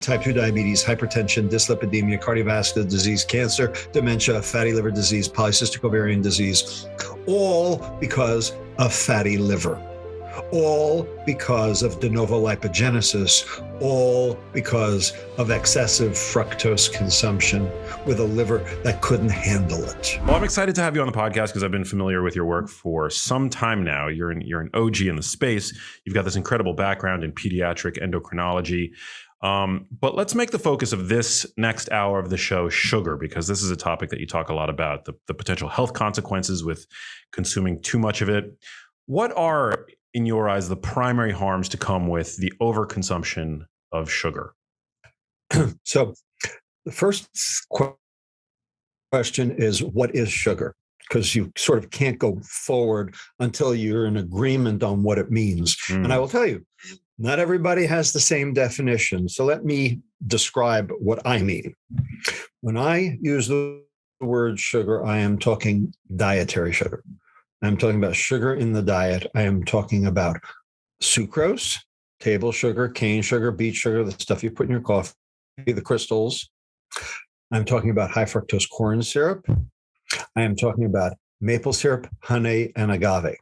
type 2 diabetes, hypertension, dyslipidemia, cardiovascular disease, cancer, dementia, fatty liver disease, polycystic ovarian disease, all because of fatty liver, all because of de novo lipogenesis, all because of excessive fructose consumption with a liver that couldn't handle it. Well, I'm excited to have you on the podcast because I've been familiar with your work for some time now. You're an OG in the space. You've got this incredible background in pediatric endocrinology. But let's make the focus of this next hour of the show sugar, because this is a topic that you talk a lot about, the potential health consequences with consuming too much of it. What are, in your eyes, the primary harms to come with the overconsumption of sugar? So the first question is, what is sugar? Because you sort of can't go forward until you're in agreement on what it means. And I will tell you, not everybody has the same definition. So let me describe what I mean. When I use the word sugar, I am talking dietary sugar. I'm talking about sugar in the diet. I am talking about sucrose, table sugar, cane sugar, beet sugar, the stuff you put in your coffee, the crystals. I'm talking about high fructose corn syrup. I am talking about maple syrup, honey, and agave.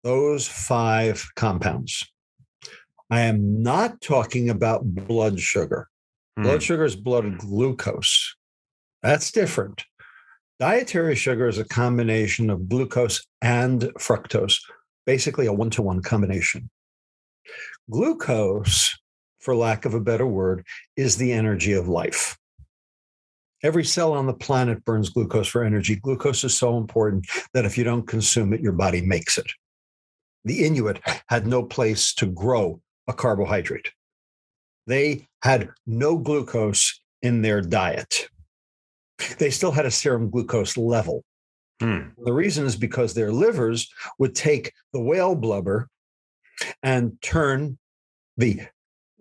Those 5 compounds. I am not talking about blood sugar. Blood sugar is blood glucose. That's different. Dietary sugar is a combination of glucose and fructose, basically a 1-to-1 combination. Glucose, for lack of a better word, is the energy of life. Every cell on the planet burns glucose for energy. Glucose is so important that if you don't consume it, your body makes it. The Inuit had no place to grow a carbohydrate. They had no glucose in their diet. They still had a serum glucose level. The reason is because their livers would take the whale blubber and turn the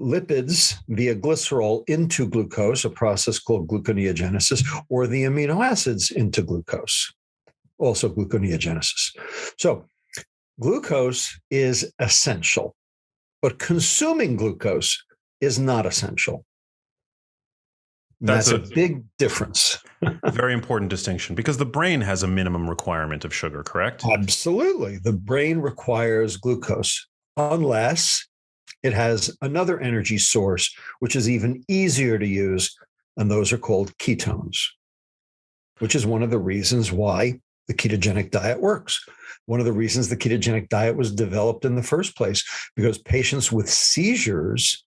lipids via glycerol into glucose, a process called gluconeogenesis, or the amino acids into glucose, also gluconeogenesis. So glucose is essential, but consuming glucose is not essential. That's a big difference. Very important distinction, because the brain has a minimum requirement of sugar, correct? Absolutely. The brain requires glucose unless it has another energy source, which is even easier to use, and those are called ketones, which is one of the reasons why the ketogenic diet works. One of the reasons the ketogenic diet was developed in the first place, because patients with seizures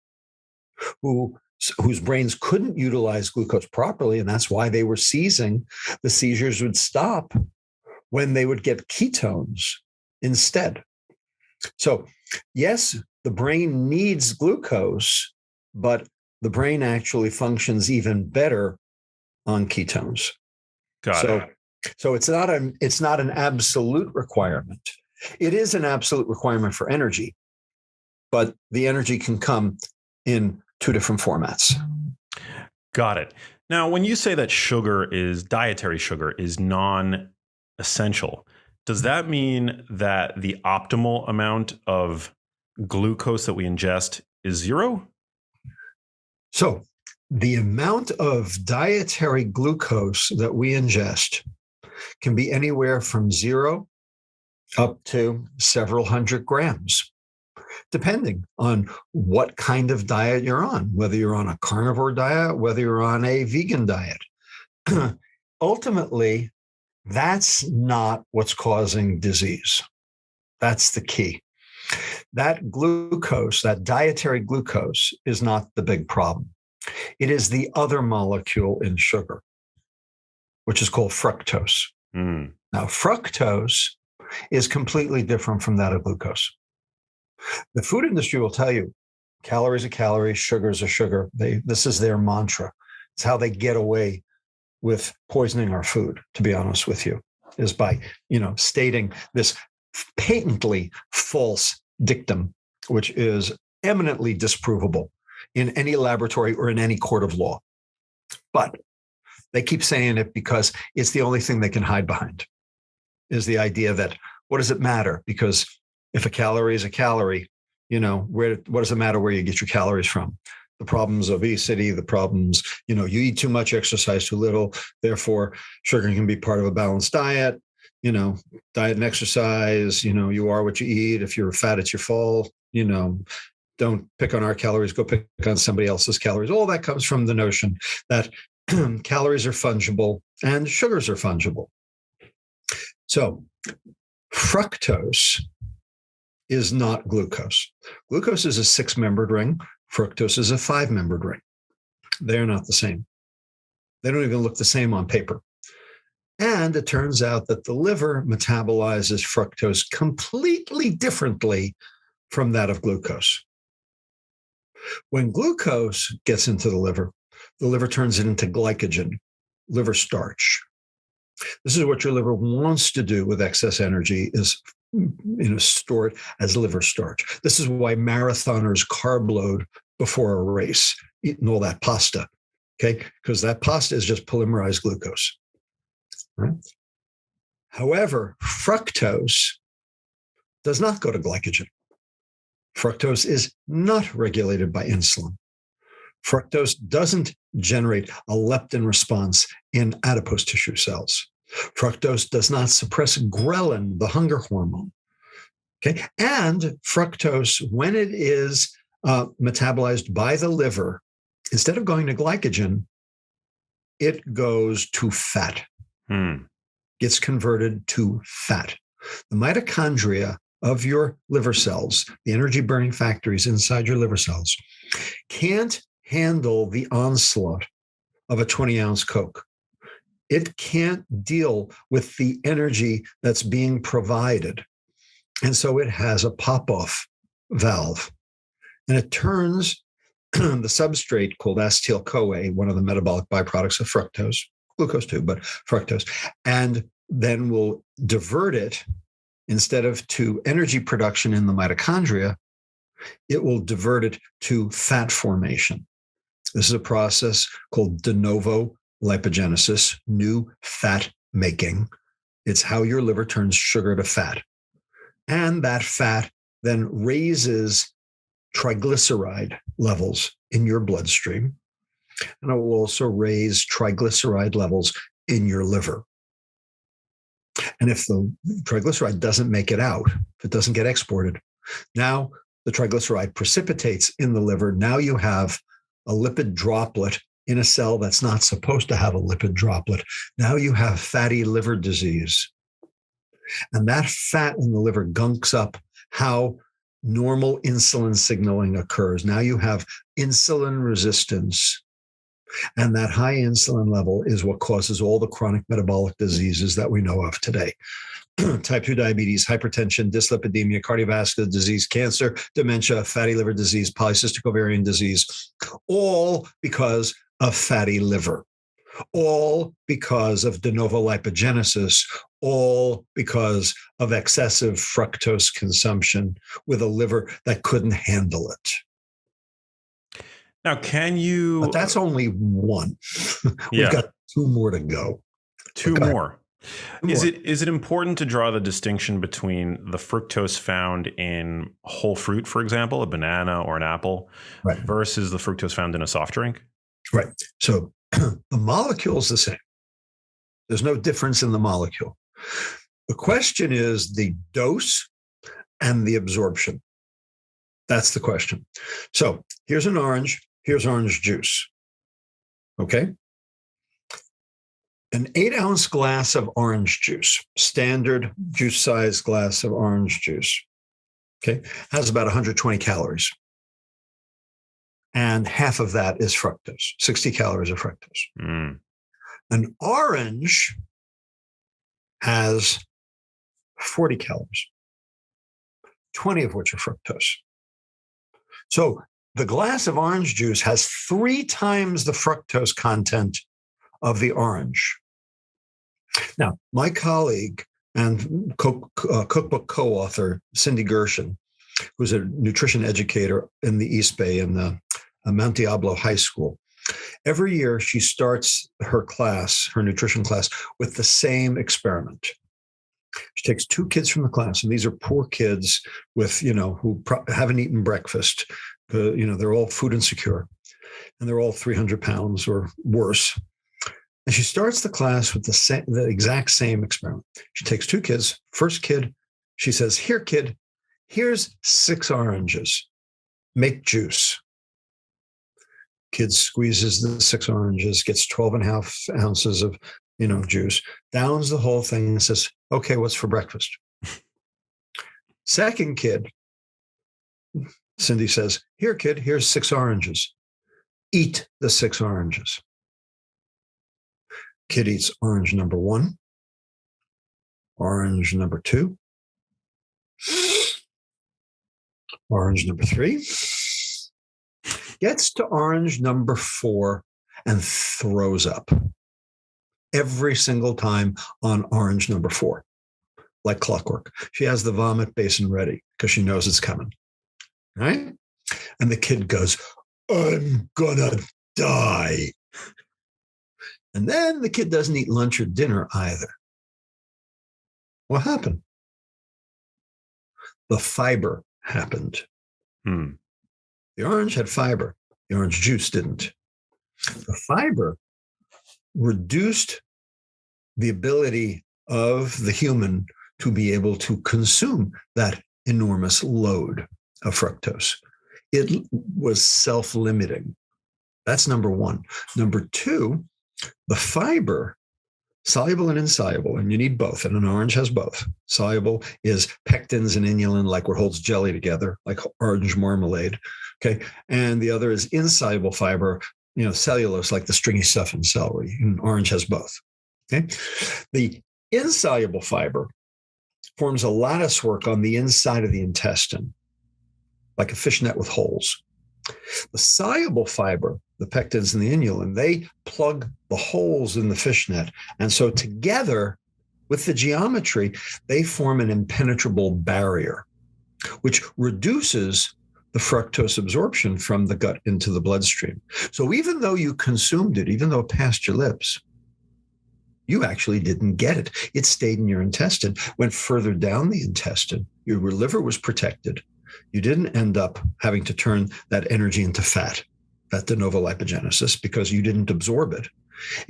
whose brains couldn't utilize glucose properly, and that's why they were seizing, the seizures would stop when they would get ketones instead. So, yes, the brain needs glucose, but the brain actually functions even better on ketones. Got it. So it's not an absolute requirement. It is an absolute requirement for energy, but the energy can come in 2 different formats. Got it. Now, when you say that dietary sugar is non-essential, does that mean that the optimal amount of glucose that we ingest is 0? So the amount of dietary glucose that we ingest can be anywhere from 0 up to several hundred grams, depending on what kind of diet you're on, whether you're on a carnivore diet, whether you're on a vegan diet. Ultimately, that's not what's causing disease. That's the key. That glucose, that dietary glucose, is not the big problem. It is the other molecule in sugar, which is called fructose. Now, fructose is completely different from that of glucose. The food industry will tell you calories are calories, sugars are sugar. This is their mantra. It's how they get away with poisoning our food, to be honest with you, is by, stating this patently false dictum, which is eminently disprovable in any laboratory or in any court of law. But they keep saying it because it's the only thing they can hide behind, is the idea that, what does it matter? Because if a calorie is a calorie, what does it matter where you get your calories from? the problems of obesity, the problems, you eat too much, exercise too little. Therefore, sugar can be part of a balanced diet, diet and exercise, you are what you eat. If you're fat, it's your fault, don't pick on our calories, go pick on somebody else's calories. All that comes from the notion that calories are fungible and sugars are fungible. So fructose is not glucose. Glucose is a 6-membered ring. Fructose is a 5-membered ring. They're not the same. They don't even look the same on paper. And it turns out that the liver metabolizes fructose completely differently from that of glucose. When glucose gets into the liver turns it into glycogen, liver starch. This is what your liver wants to do with excess energy, is store it as liver starch. This is why marathoners carb load before a race, eating all that pasta, okay? Because that pasta is just polymerized glucose. Right? However, fructose does not go to glycogen. Fructose is not regulated by insulin. Fructose doesn't generate a leptin response in adipose tissue cells. Fructose does not suppress ghrelin, the hunger hormone. Okay, and fructose, when it is metabolized by the liver, instead of going to glycogen, it goes to fat. Gets converted to fat. The mitochondria of your liver cells, the energy burning factories inside your liver cells, can't handle the onslaught of a 20-ounce Coke. It can't deal with the energy that's being provided. And so it has a pop-off valve. And it turns the substrate called acetyl-CoA, one of the metabolic byproducts of fructose, glucose too, but fructose, and then will divert it, instead of to energy production in the mitochondria, it will divert it to fat formation. This is a process called de novo lipogenesis, new fat making. It's how your liver turns sugar to fat. And that fat then raises triglyceride levels in your bloodstream. And it will also raise triglyceride levels in your liver. And if the triglyceride doesn't make it out, if it doesn't get exported, now the triglyceride precipitates in the liver. Now you have a lipid droplet in a cell that's not supposed to have a lipid droplet. Now you have fatty liver disease. And that fat in the liver gunks up how normal insulin signaling occurs. Now you have insulin resistance. And that high insulin level is what causes all the chronic metabolic diseases that we know of today. Type 2 diabetes, hypertension, dyslipidemia, cardiovascular disease, cancer, dementia, fatty liver disease, polycystic ovarian disease, all because of fatty liver, all because of de novo lipogenesis, all because of excessive fructose consumption with a liver that couldn't handle it. Now, can you... But that's only one. We've got 2 more to go. Two more. Is it important to draw the distinction between the fructose found in whole fruit, for example, a banana or an apple, right, versus the fructose found in a soft drink? Right. So the molecule is the same. There's no difference in the molecule. The question is the dose and the absorption. That's the question. So here's an orange. Here's orange juice. Okay. An 8-ounce glass of orange juice, standard juice size glass of orange juice, okay, has about 120 calories. And half of that is fructose, 60 calories of fructose. An orange has 40 calories, 20 of which are fructose. So the glass of orange juice has 3 times the fructose content of the orange. Now, my colleague and cookbook co-author, Cindy Gershon, who's a nutrition educator in the East Bay in the Mount Diablo High School, every year she starts her class, her nutrition class, with the same experiment. She takes 2 kids from the class, and these are poor kids with, who haven't eaten breakfast. They're all food insecure. and they're all 300 pounds or worse. And she starts the class with the exact same experiment. She takes 2 kids. First kid, she says, "Here, kid, here's 6 oranges. Make juice." Kid squeezes the 6 oranges, gets 12.5 ounces of, juice, downs the whole thing and says, "Okay, what's for breakfast?" Second kid, Cindy says, "Here, kid, here's 6 oranges. Eat the 6 oranges." Kid eats orange number 1, orange number 2, orange number 3, gets to orange number 4 and throws up every single time on orange number 4, like clockwork. She has the vomit basin ready because she knows it's coming, right? And the kid goes, "I'm gonna die." And then the kid doesn't eat lunch or dinner either. What happened? The fiber happened. The orange had fiber. The orange juice didn't. The fiber reduced the ability of the human to be able to consume that enormous load of fructose. It was self-limiting. That's number 1. Number 2, the fiber, soluble and insoluble, and you need both, and an orange has both. Soluble is pectins and inulin, like what holds jelly together, like orange marmalade, okay? And the other is insoluble fiber, cellulose, like the stringy stuff in celery, and orange has both, okay? The insoluble fiber forms a lattice work on the inside of the intestine, like a fishnet with holes. The soluble fiber, the pectins and the inulin, they plug the holes in the fishnet. And so together with the geometry, they form an impenetrable barrier, which reduces the fructose absorption from the gut into the bloodstream. So even though you consumed it, even though it passed your lips, you actually didn't get it. It stayed in your intestine, went further down the intestine. Your liver was protected. You didn't end up having to turn that energy into fat, that de novo lipogenesis, because you didn't absorb it.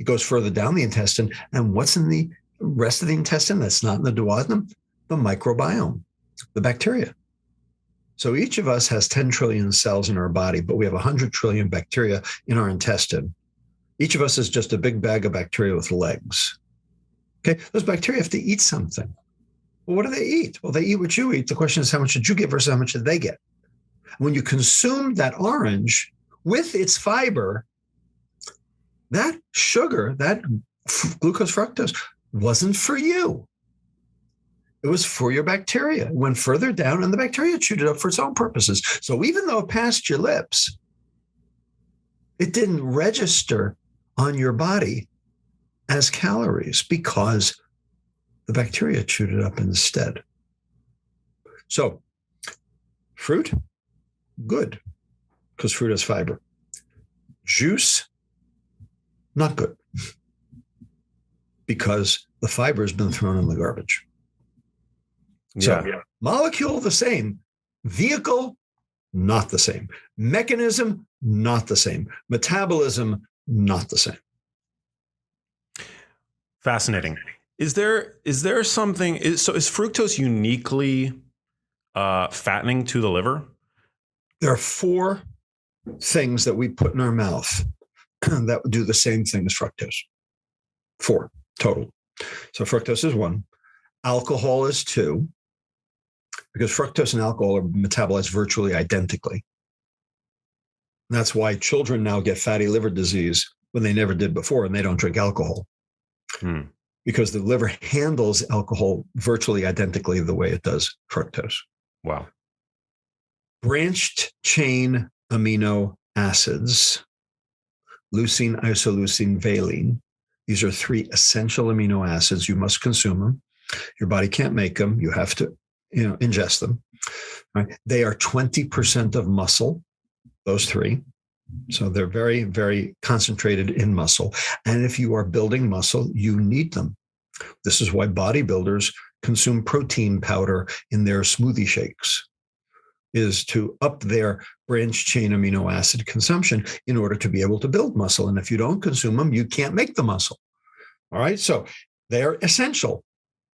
It goes further down the intestine. And what's in the rest of the intestine that's not in the duodenum? The microbiome, the bacteria. So each of us has 10 trillion cells in our body, but we have 100 trillion bacteria in our intestine. Each of us is just a big bag of bacteria with legs. Okay, those bacteria have to eat something. Well, what do they eat? Well, they eat what you eat. The question is, how much did you get versus how much did they get? When you consume that orange with its fiber, that sugar, that glucose fructose, wasn't for you. It was for your bacteria. It went further down, and the bacteria chewed it up for its own purposes. So even though it passed your lips, it didn't register on your body as calories because the bacteria chewed it up instead. So fruit, good, because fruit has fiber. Juice, not good, because the fiber has been thrown in the garbage. So molecule, the same. Vehicle, not the same. Mechanism, not the same. Metabolism, not the same. Fascinating. Is there something? Is fructose uniquely fattening to the liver? There are 4 things that we put in our mouth that do the same thing as fructose. 4 total. So fructose is 1. Alcohol is 2. Because fructose and alcohol are metabolized virtually identically. And that's why children now get fatty liver disease when they never did before, and they don't drink alcohol. Because the liver handles alcohol virtually identically the way it does fructose. Wow. Branched chain amino acids, leucine, isoleucine, valine. These are 3 essential amino acids. You must consume them. Your body can't make them. You have to ingest them. Right? They are 20% of muscle, those 3. So they're very, very concentrated in muscle. And if you are building muscle, you need them. This is why bodybuilders consume protein powder in their smoothie shakes. is to up their branched chain amino acid consumption in order to be able to build muscle. And if you don't consume them, you can't make the muscle. All right. So they're essential.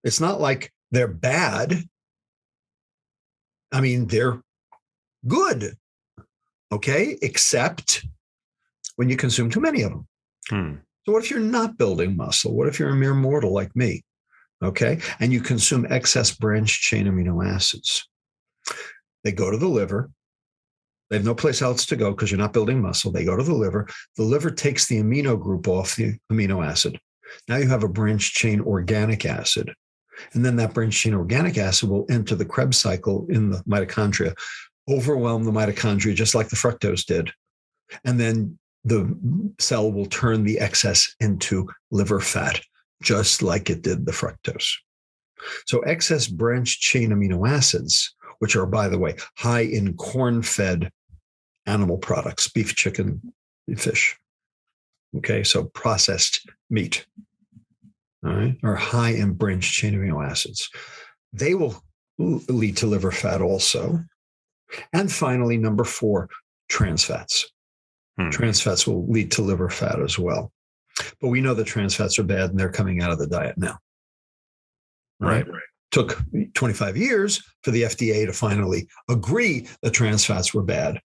It's not like they're bad. I mean, they're good. Okay. Except when you consume too many of them. So what if you're not building muscle? What if you're a mere mortal like me? Okay. And you consume excess branched chain amino acids. They go to the liver. They have no place else to go because you're not building muscle. They go to the liver. The liver takes the amino group off the amino acid. Now you have a branched chain organic acid. And then that branched chain organic acid will enter the Krebs cycle in the mitochondria, overwhelm the mitochondria just like the fructose did. And then the cell will turn the excess into liver fat, just like it did the fructose. So excess branched chain amino acids, which are, by the way, high in corn-fed animal products, beef, chicken, fish. Okay, so processed meat, all right, are high in branched chain amino acids. They will lead to liver fat also. And finally, number 4, trans fats. Trans fats will lead to liver fat as well. But we know that trans fats are bad and they're coming out of the diet now. Right? Took 25 years for the FDA to finally agree that trans fats were bad,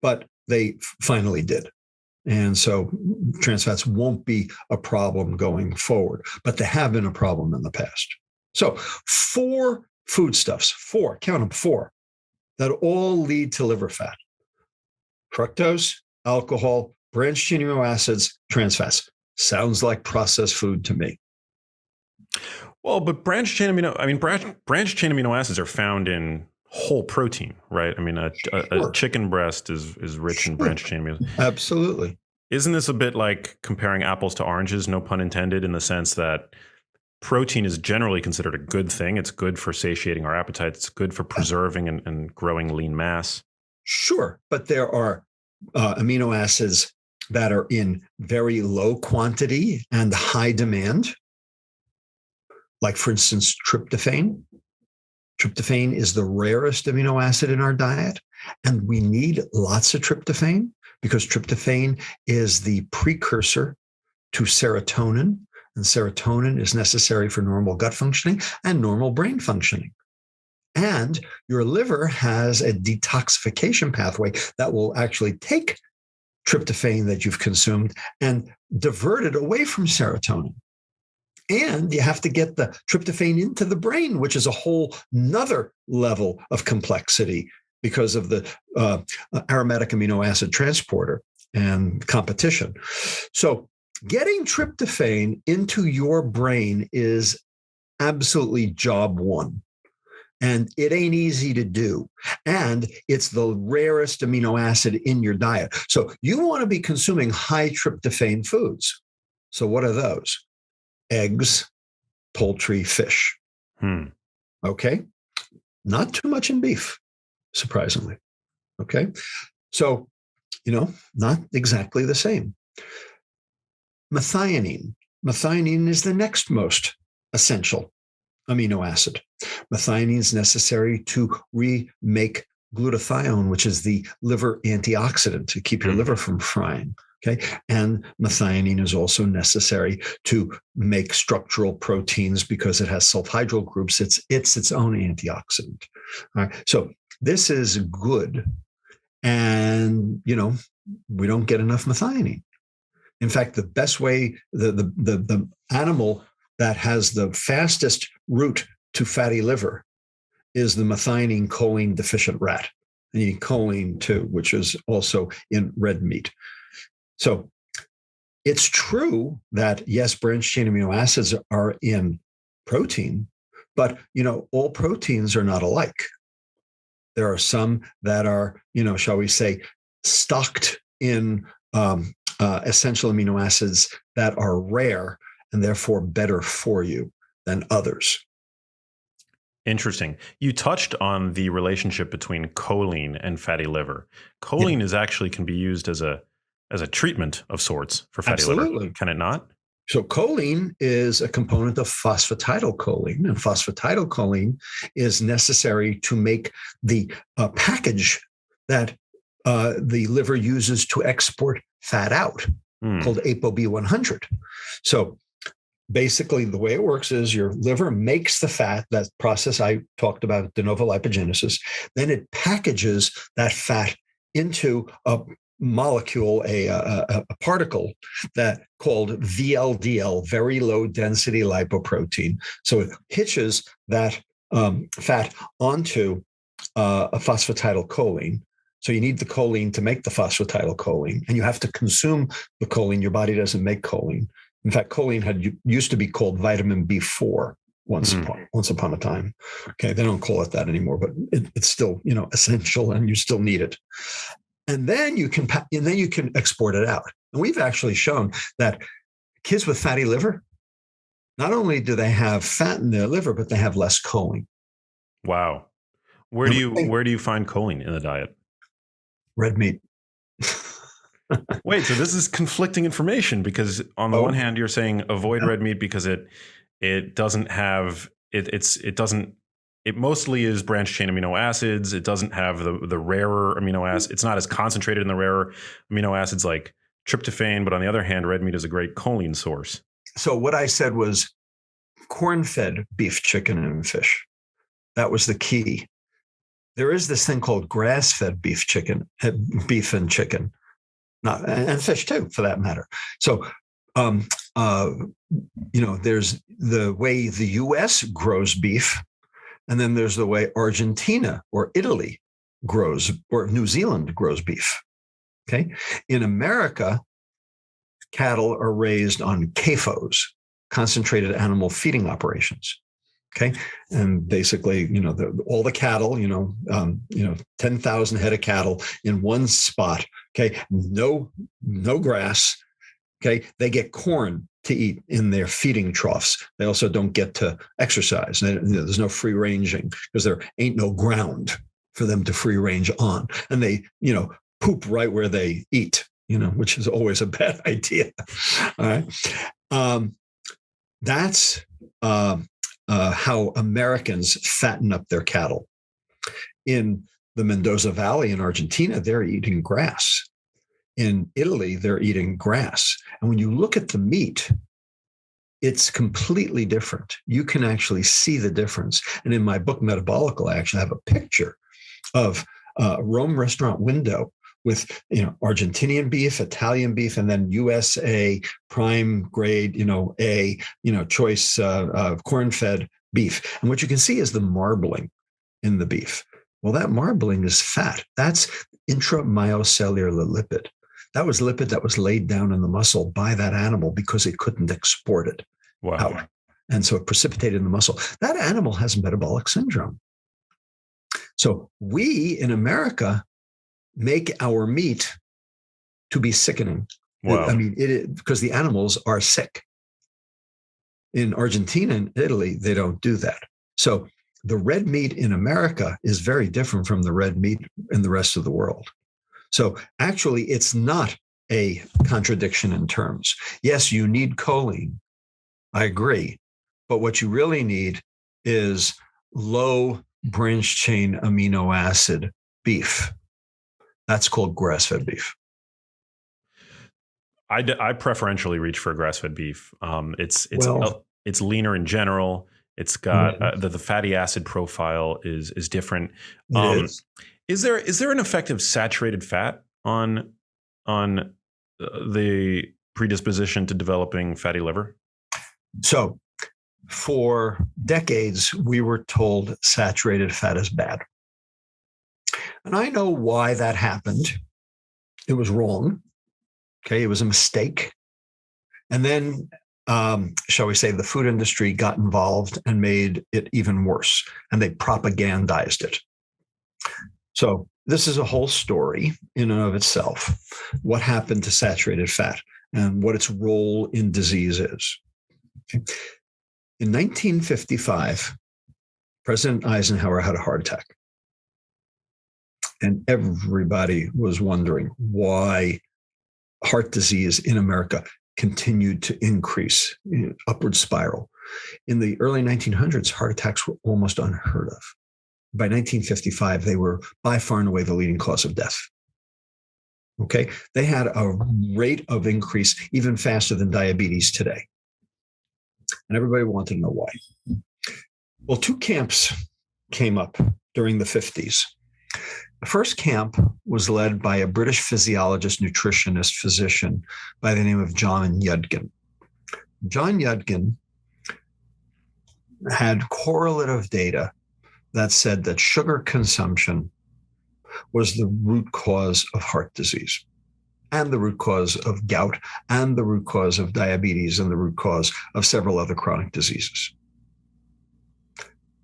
but they finally did. And so trans fats won't be a problem going forward, but they have been a problem in the past. So 4 foodstuffs, 4, count them, 4, that all lead to liver fat. Fructose, alcohol, branched chain amino acids, trans fats. Sounds like processed food to me. Well, but branched chain amino acids are found in whole protein, right? I mean, a chicken breast is rich in branched chain amino acids. Absolutely. Isn't this a bit like comparing apples to oranges, no pun intended, in the sense that protein is generally considered a good thing? It's good for satiating our appetite. It's good for preserving and growing lean mass. Sure, but there are amino acids that are in very low quantity and high demand. Like, for instance, tryptophan. Tryptophan is the rarest amino acid in our diet, and we need lots of tryptophan because tryptophan is the precursor to serotonin, and serotonin is necessary for normal gut functioning and normal brain functioning. And your liver has a detoxification pathway that will actually take tryptophan that you've consumed and divert it away from serotonin. And you have to get the tryptophan into the brain, which is a whole nother level of complexity because of the aromatic amino acid transporter and competition. So getting tryptophan into your brain is absolutely job one. And it ain't easy to do. And it's the rarest amino acid in your diet. So you want to be consuming high tryptophan foods. So what are those? Eggs, poultry, fish. Okay. Not too much in beef, surprisingly. Okay. So, not exactly the same. Methionine. Methionine is the next most essential amino acid. Methionine is necessary to remake glutathione, which is the liver antioxidant to keep your liver from frying. Okay. And methionine is also necessary to make structural proteins because it has sulfhydryl groups. It's its own antioxidant. All right. So this is good. And, we don't get enough methionine. In fact, the best way, the animal that has the fastest route to fatty liver is the methionine choline deficient rat. And you need choline too, which is also in red meat. So it's true that, yes, branched chain amino acids are in protein, but, all proteins are not alike. There are some that are, shall we say, stocked in essential amino acids that are rare and therefore better for you than others. Interesting. You touched on the relationship between choline and fatty liver. Choline is actually can be used as a treatment of sorts for fatty liver. Can it not? So choline is a component of phosphatidylcholine, and phosphatidylcholine is necessary to make the package that the liver uses to export fat out, called ApoB100. So basically, the way it works is your liver makes the fat, that process I talked about, de novo lipogenesis. Then it packages that fat into a molecule, a particle that called VLDL, very low density lipoprotein. So it hitches that fat onto a phosphatidylcholine. So you need the choline to make the phosphatidylcholine, and you have to consume the choline. Your body doesn't make choline. In fact, choline used to be called vitamin B4 once upon a time. Okay, they don't call it that anymore, but it's still, essential, and you still need it. And then you can export it out. And we've actually shown that kids with fatty liver, not only do they have fat in their liver, but they have less choline. Wow. Where do you find choline in the diet? Red meat. Wait, so this is conflicting information, because on the one hand, you're saying avoid red meat because it doesn't have it mostly is branched chain amino acids. It doesn't have the rarer amino acids. It's not as concentrated in the rarer amino acids like tryptophan. But on the other hand, red meat is a great choline source. So what I said was corn-fed beef, chicken, and fish. That was the key. There is this thing called grass-fed beef and chicken, and fish too, for that matter. So, there's the way the U.S. grows beef, and then there's the way Argentina or Italy grows, or New Zealand grows beef. Okay, in America, cattle are raised on CAFOs, concentrated animal feeding operations. Okay, and basically, all the cattle, 10,000 head of cattle in one spot. Okay, no grass. Okay, they get corn to eat in their feeding troughs. They also don't get to exercise. There's no free ranging because there ain't no ground for them to free range on, and they, poop right where they eat. Which is always a bad idea. All right, that's how Americans fatten up their cattle. In the Mendoza Valley in Argentina, they're eating grass. In Italy, they're eating grass. And when you look at the meat, it's completely different. You can actually see the difference. And in my book, Metabolical, I actually have a picture of a Rome restaurant window with, Argentinian beef, Italian beef, and then USA prime grade, choice corn-fed beef. And what you can see is the marbling in the beef. Well, that marbling is fat. That's intramyocellular lipid. That was lipid that was laid down in the muscle by that animal because it couldn't export it out. And so it precipitated in the muscle. That animal has metabolic syndrome. So we in America make our meat to be sickening. Wow. I mean, because the animals are sick. In Argentina and Italy, they don't do that. So the red meat in America is very different from the red meat in the rest of the world. So actually, it's not a contradiction in terms. Yes, you need choline. I agree. But what you really need is low branched chain amino acid beef. That's called grass-fed beef. I preferentially reach for grass-fed beef. It's leaner in general. It's got the fatty acid profile is different. Is there an effective saturated fat on the predisposition to developing fatty liver? So for decades, we were told saturated fat is bad. And I know why that happened. It was wrong. Okay, it was a mistake. And then, shall we say, the food industry got involved and made it even worse, and they propagandized it. So this is a whole story in and of itself, what happened to saturated fat and what its role in disease is. Okay. In 1955, President Eisenhower had a heart attack. And everybody was wondering why heart disease in America. continued to increase, upward spiral. In the early 1900s, heart attacks were almost unheard of. By 1955, they were by far and away the leading cause of death. Okay, they had a rate of increase even faster than diabetes today. And everybody wanted to know why. Well, two camps came up during the 50s. The first camp was led by a British physiologist, nutritionist, physician by the name of John Yudkin. John Yudkin had correlative data that said that sugar consumption was the root cause of heart disease, and the root cause of gout, and the root cause of diabetes, and the root cause of several other chronic diseases.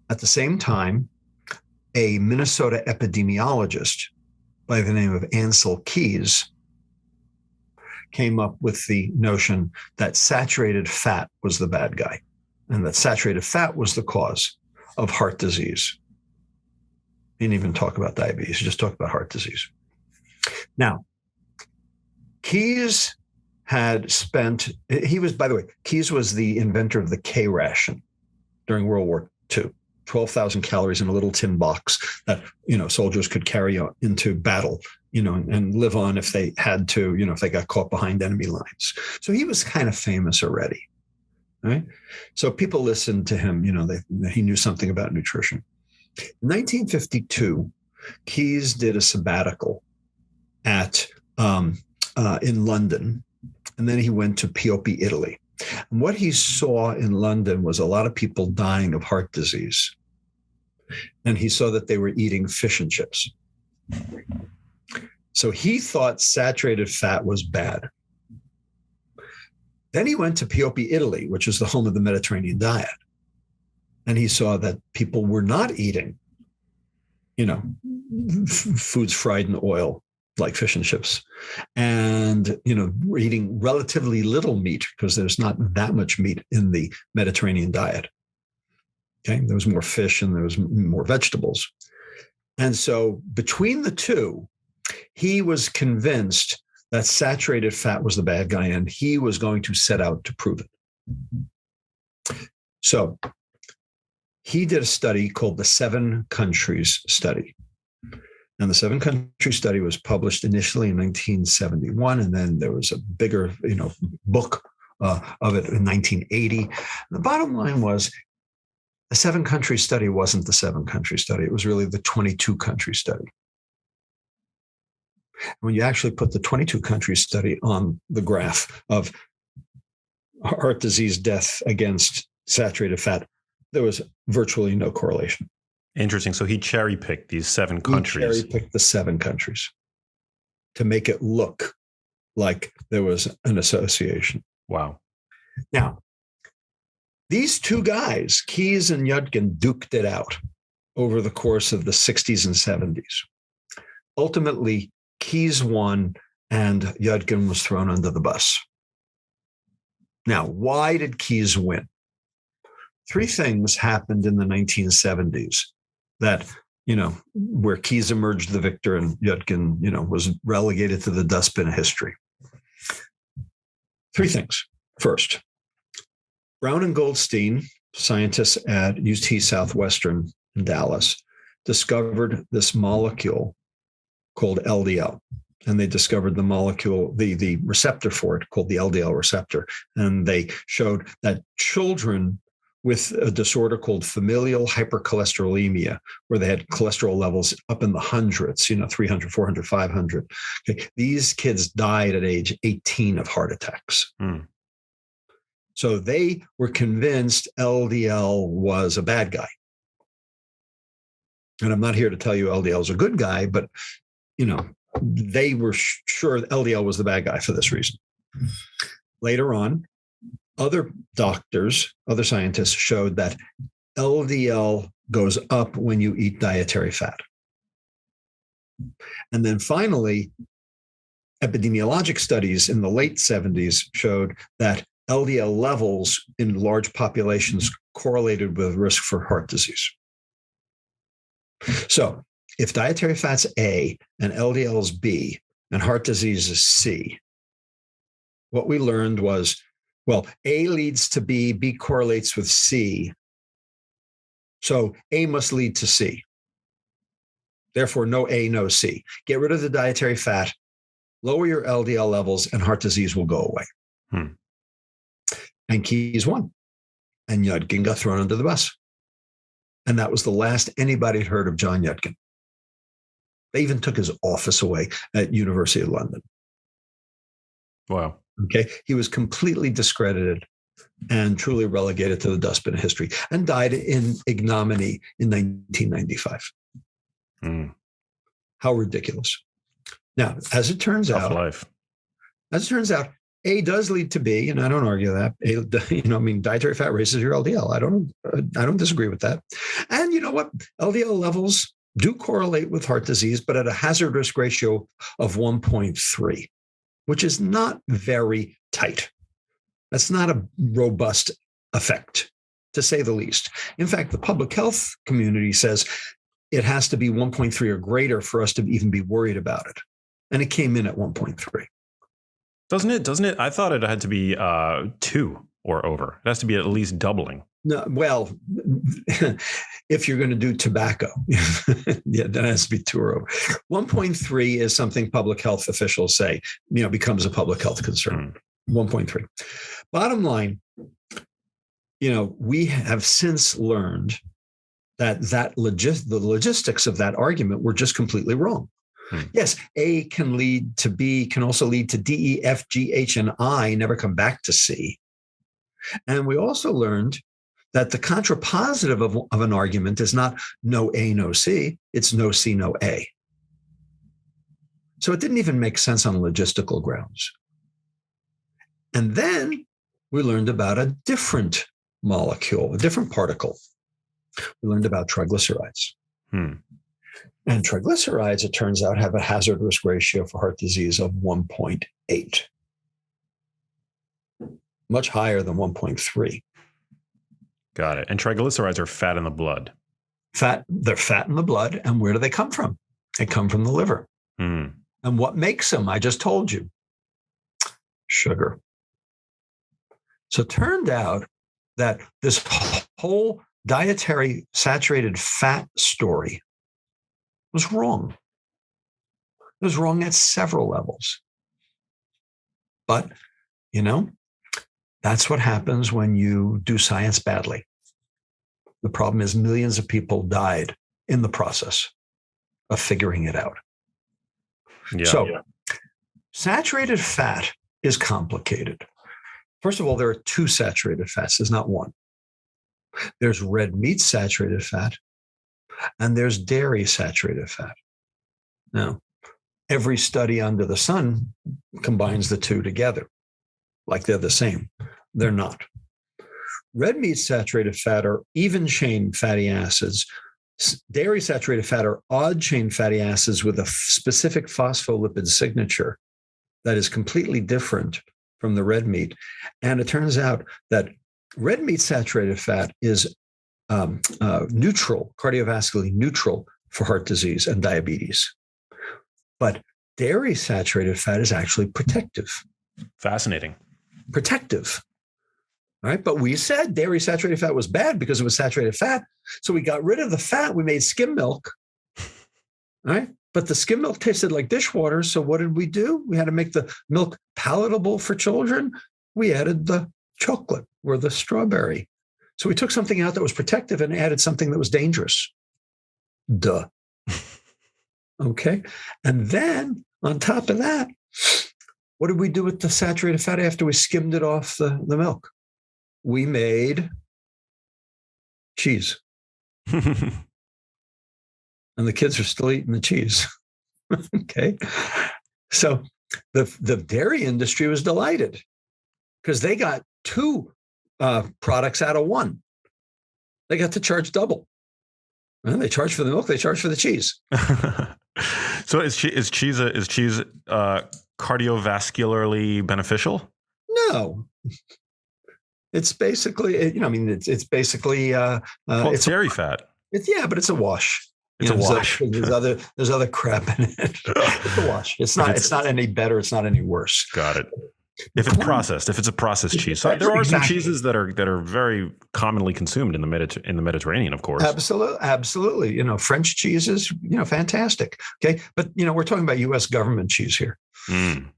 At the same time, a Minnesota epidemiologist by the name of Ansel Keys came up with the notion that saturated fat was the bad guy, and that saturated fat was the cause of heart disease. He didn't even talk about diabetes, he just talked about heart disease. Now, Keys had spent, by the way, Keys was the inventor of the K ration during World War II. 12,000 calories in a little tin box that, soldiers could carry into battle, and live on if they had to, if they got caught behind enemy lines. So he was kind of famous already, right? So people listened to him, he knew something about nutrition. In 1952, Keys did a sabbatical in London, and then he went to Poppi, Italy. And what he saw in London was a lot of people dying of heart disease. And he saw that they were eating fish and chips. So he thought saturated fat was bad. Then he went to Poppi, Italy, which is the home of the Mediterranean diet. And he saw that people were not eating, foods fried in oil like fish and chips, and, we're eating relatively little meat because there's not that much meat in the Mediterranean diet. Okay, there was more fish and there was more vegetables. And so between the two, he was convinced that saturated fat was the bad guy, and he was going to set out to prove it. So he did a study called the 7 Countries Study. And the 7 Countries Study was published initially in 1971, and then there was a bigger, book of it in 1980. And the bottom line was, the 7 Countries Study wasn't the 7 Countries Study. It was really the 22 Country Study. When you actually put the 22 Countries Study on the graph of heart disease death against saturated fat, there was virtually no correlation. Interesting. So he cherry-picked these 7 countries. He cherry-picked the 7 countries to make it look like there was an association. Wow. Now, these two guys, Keys and Yudkin, duked it out over the course of the 60s and 70s. Ultimately, Keys won and Yudkin was thrown under the bus. Now, why did Keys win? 3 things happened in the 1970s that, where Keys emerged the victor and Yudkin, was relegated to the dustbin of history. 3 things. First, Brown and Goldstein, scientists at UT Southwestern in Dallas, discovered this molecule called LDL. And they discovered the molecule, the receptor for it, called the LDL receptor. And they showed that children with a disorder called familial hypercholesterolemia, where they had cholesterol levels up in the hundreds, 300, 400, 500. Okay. These kids died at age 18 of heart attacks. So they were convinced LDL was a bad guy. And I'm not here to tell you LDL is a good guy, but, they were sure LDL was the bad guy for this reason. Later on, other doctors, other scientists showed that LDL goes up when you eat dietary fat. And then finally, epidemiologic studies in the late 70s showed that LDL levels in large populations correlated with risk for heart disease. So if dietary fat's A and LDL is B and heart disease is C, what we learned was, well, A leads to B correlates with C. So A must lead to C. Therefore, no A, no C. Get rid of the dietary fat, lower your LDL levels, and heart disease will go away. And Keyes won. And Yudkin got thrown under the bus. And that was the last anybody had heard of John Yudkin. They even took his office away at University of London. Wow. Okay. He was completely discredited and truly relegated to the dustbin of history and died in ignominy in 1995. How ridiculous. Now, as it turns Tough life. A does lead to B, and I don't argue that. Dietary fat raises your LDL. I don't disagree with that. And you know what? LDL levels do correlate with heart disease, but at a hazard risk ratio of 1.3, which is not very tight. That's not a robust effect, to say the least. In fact, the public health community says it has to be 1.3 or greater for us to even be worried about it. And it came in at 1.3. Doesn't it? I thought it had to be 2 or over. It has to be at least doubling. No, well, if you're going to do tobacco, yeah, that has to be 2 or over. 1.3 is something public health officials say, becomes a public health concern. 1.3. Bottom line, we have since learned that the logistics of that argument were just completely wrong. Yes, A can lead to B, can also lead to D, E, F, G, H, and I, never come back to C. And we also learned that the contrapositive of an argument is not no A, no C, it's no C, no A. So it didn't even make sense on logistical grounds. And then we learned about a different molecule, a different particle. We learned about triglycerides. And triglycerides, it turns out, have a hazard risk ratio for heart disease of 1.8, much higher than 1.3. Got it. And triglycerides are fat in the blood. They're fat in the blood. And where do they come from? They come from the liver. And what makes them? I just told you. Sugar. So it turned out that this whole dietary saturated fat story was wrong. It was wrong at several levels. But, that's what happens when you do science badly. The problem is millions of people died in the process of figuring it out. Saturated fat is complicated. First of all, there are 2 saturated fats. There's not one. There's red meat saturated fat, and there's dairy saturated fat. Now, every study under the sun combines the 2 together, like they're the same. They're not. Red meat saturated fat are even chain fatty acids. Dairy saturated fat are odd chain fatty acids with a specific phospholipid signature that is completely different from the red meat. And it turns out that red meat saturated fat is neutral, cardiovascularly neutral for heart disease and diabetes. But dairy saturated fat is actually protective. Fascinating. Protective. All right. But we said dairy saturated fat was bad because it was saturated fat. So we got rid of the fat. We made skim milk. All right. But the skim milk tasted like dishwater. So what did we do? We had to make the milk palatable for children. We added the chocolate or the strawberry. So we took something out that was protective and added something that was dangerous. Duh. Okay. And then on top of that, what did we do with the saturated fat after we skimmed it off the milk? We made cheese. And the kids are still eating the cheese. Okay. So the dairy industry was delighted because they got 2 products out of 1. They got to charge double. And they charge for the milk, they charge for the cheese. So is cheese cardiovascularly beneficial? No. It's basically, it's basically it's dairy fat. But it's a wash. It's a wash. There's other crap in it. It's a wash. It's not any better. It's not any worse. Got it. If it's processed, if it's a processed cheese. So there are some cheeses that are very commonly consumed in the Mediterranean, of course. Absolutely. French cheeses, fantastic. Okay. But, we're talking about U.S. government cheese here. Mm.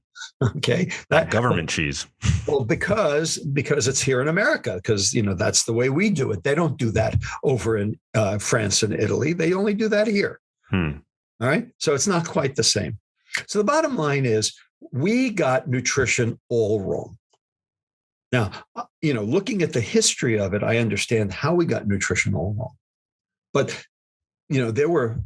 Okay. That government cheese. Well, because it's here in America, because, that's the way we do it. They don't do that over in France and Italy. They only do that here. All right. So it's not quite the same. So the bottom line is we got nutrition all wrong. Now, looking at the history of it, I understand how we got nutrition all wrong. But, there were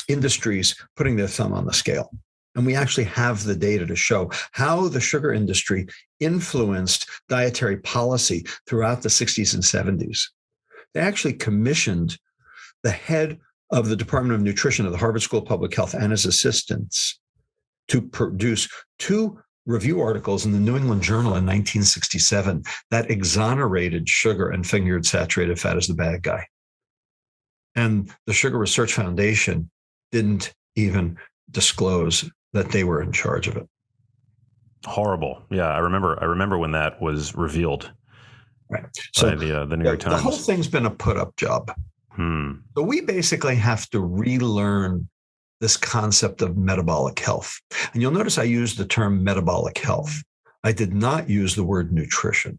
industries putting their thumb on the scale. And we actually have the data to show how the sugar industry influenced dietary policy throughout the 60s and 70s. They actually commissioned the head of the Department of Nutrition of the Harvard School of Public Health and his assistants to produce 2 review articles in the New England Journal in 1967 that exonerated sugar and fingered saturated fat as the bad guy. And the Sugar Research Foundation didn't even disclose that they were in charge of it. Horrible. Yeah, I remember when that was revealed. Right. So by the New York Times. The whole thing's been a put-up job. So we basically have to relearn this concept of metabolic health. And you'll notice I used the term metabolic health. I did not use the word nutrition.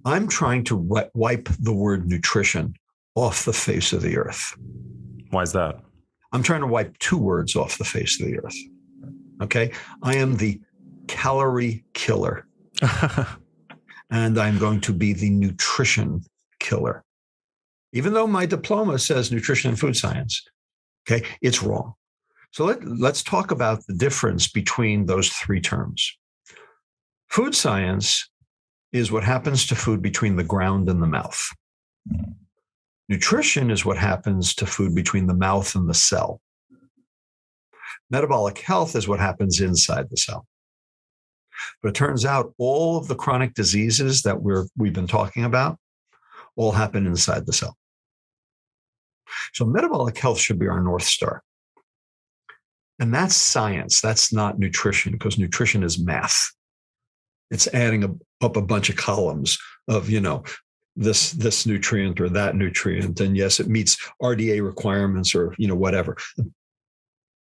I'm trying to wipe the word nutrition off the face of the earth. Why is that? I'm trying to wipe 2 words off the face of the earth. Okay. I am the calorie killer. And I'm going to be the nutrition killer. Even though my diploma says nutrition and food science, okay, it's wrong. So let's talk about the difference between those 3 terms. Food science is what happens to food between the ground and the mouth. Nutrition is what happens to food between the mouth and the cell. Metabolic health is what happens inside the cell. But it turns out all of the chronic diseases that we've been talking about all happen inside the cell. So metabolic health should be our North Star. And that's science. That's not nutrition, because nutrition is math. It's adding up a bunch of columns of, this nutrient or that nutrient. And yes, it meets RDA requirements or, whatever.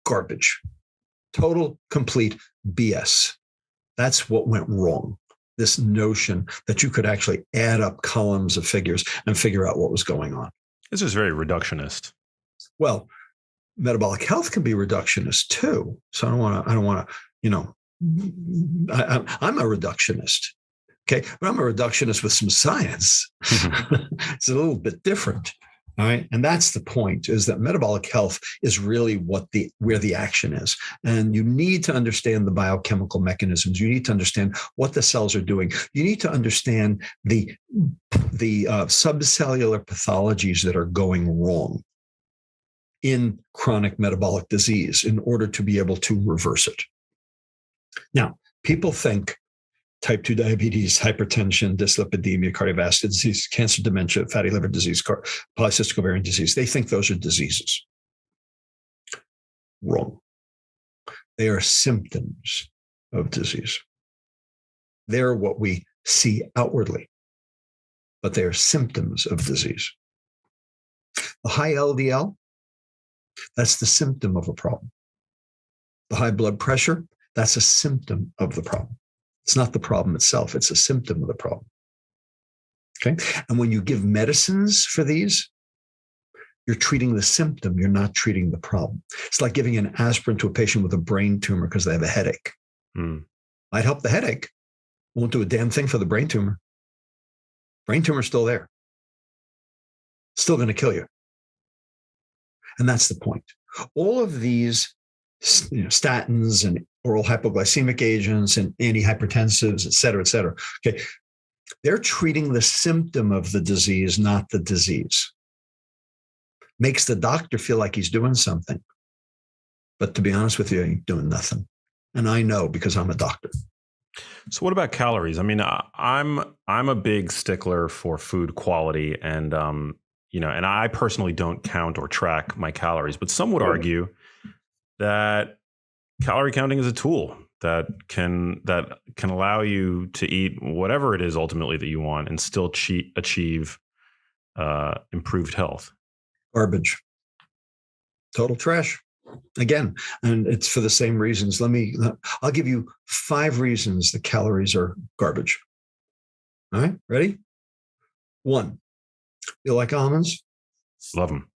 Garbage. Total, complete BS. That's what went wrong. This notion that you could actually add up columns of figures and figure out what was going on. This is very reductionist. Well, metabolic health can be reductionist too. So I don't want to, I'm a reductionist. Okay. But I'm a reductionist with some science. It's a little bit different. All right. And that's the point, is that metabolic health is really where the action is. And you need to understand the biochemical mechanisms. You need to understand what the cells are doing. You need to understand the subcellular pathologies that are going wrong in chronic metabolic disease in order to be able to reverse it. Now, people think type 2 diabetes, hypertension, dyslipidemia, cardiovascular disease, cancer, dementia, fatty liver disease, polycystic ovarian disease. They think those are diseases. Wrong. They are symptoms of disease. They're what we see outwardly, but they are symptoms of disease. The high LDL, that's the symptom of a problem. The high blood pressure, that's a symptom of the problem. It's not the problem itself. It's a symptom of the problem. Okay. And when you give medicines for these, you're treating the symptom. You're not treating the problem. It's like giving an aspirin to a patient with a brain tumor because they have a headache. Might help the headache. Won't do a damn thing for the brain tumor. Brain tumor's still there. Still going to kill you. And that's the point. All of these statins and oral hypoglycemic agents and antihypertensives, et cetera, okay, they're treating the symptom of the disease, not the disease. Makes the doctor feel like he's doing something. But to be honest with you, he ain't doing nothing. And I know because I'm a doctor. So what about calories? I mean, I'm a big stickler for food quality, and and I personally don't count or track my calories, but some would argue that calorie counting is a tool that can allow you to eat whatever it is ultimately that you want and still achieve improved health? Garbage. Total trash. Again, and it's for the same reasons. I'll give you 5 reasons that calories are garbage. All right, ready? 1, you like almonds? Love them.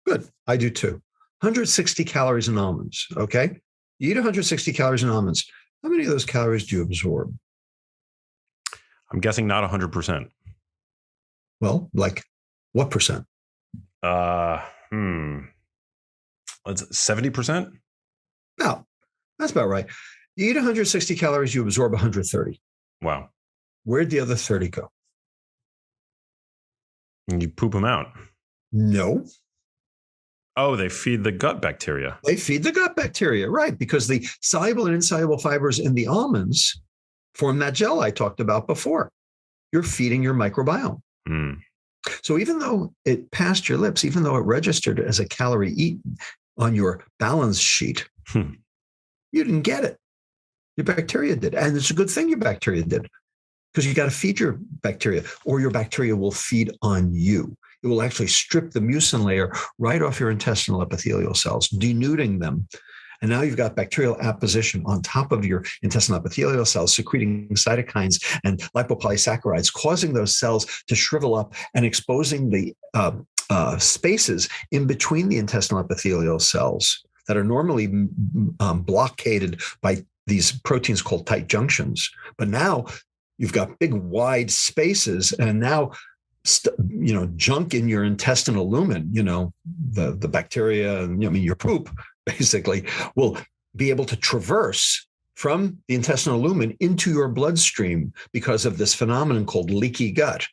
Good. I do too. 160 calories in almonds. Okay. You eat 160 calories in almonds. How many of those calories do you absorb? I'm guessing not 100%. Well, like what percent? Let's 70%. No, that's about right. You eat 160 calories, you absorb 130. Wow. Where'd the other 30 go? And you poop them out. No. Oh, they feed the gut bacteria. They feed the gut bacteria, right? Because the soluble and insoluble fibers in the almonds form that gel I talked about before. You're feeding your microbiome. Mm. So even though it passed your lips, even though it registered as a calorie eaten on your balance sheet, you didn't get it. Your bacteria did. And it's a good thing your bacteria did, because you got to feed your bacteria, or your bacteria will feed on you. It will actually strip the mucin layer right off your intestinal epithelial cells, denuding them. And now you've got bacterial apposition on top of your intestinal epithelial cells, secreting cytokines and lipopolysaccharides, causing those cells to shrivel up and exposing the spaces in between the intestinal epithelial cells that are normally blockaded by these proteins called tight junctions. But now you've got big wide spaces, and now junk in your intestinal lumen, the bacteria, and your poop basically will be able to traverse from the intestinal lumen into your bloodstream because of this phenomenon called leaky gut.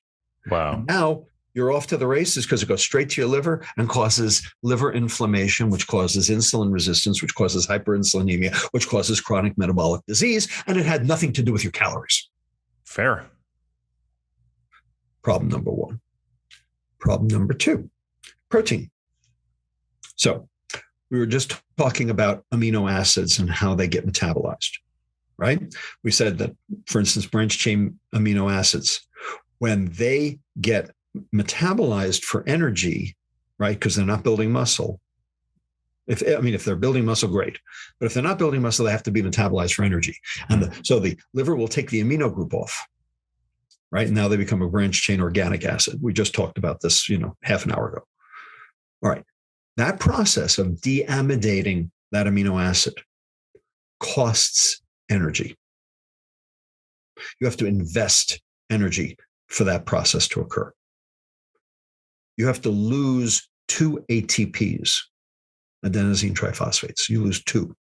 Wow. And now you're off to the races, because it goes straight to your liver and causes liver inflammation, which causes insulin resistance, which causes hyperinsulinemia, which causes chronic metabolic disease. And it had nothing to do with your calories. Fair. Problem number 1. Problem number 2, protein. So we were just talking about amino acids and how they get metabolized, right? We said that, for instance, branch chain amino acids, when they get metabolized for energy, right? Because they're not building muscle. If they're building muscle, great. But if they're not building muscle, they have to be metabolized for energy. And so the liver will take the amino group off, right? And now they become a branch chain organic acid. We just talked about this, half an hour ago. All right. That process of deamidating that amino acid costs energy. You have to invest energy for that process to occur. You have to lose 2 ATPs, adenosine triphosphates. You lose 2.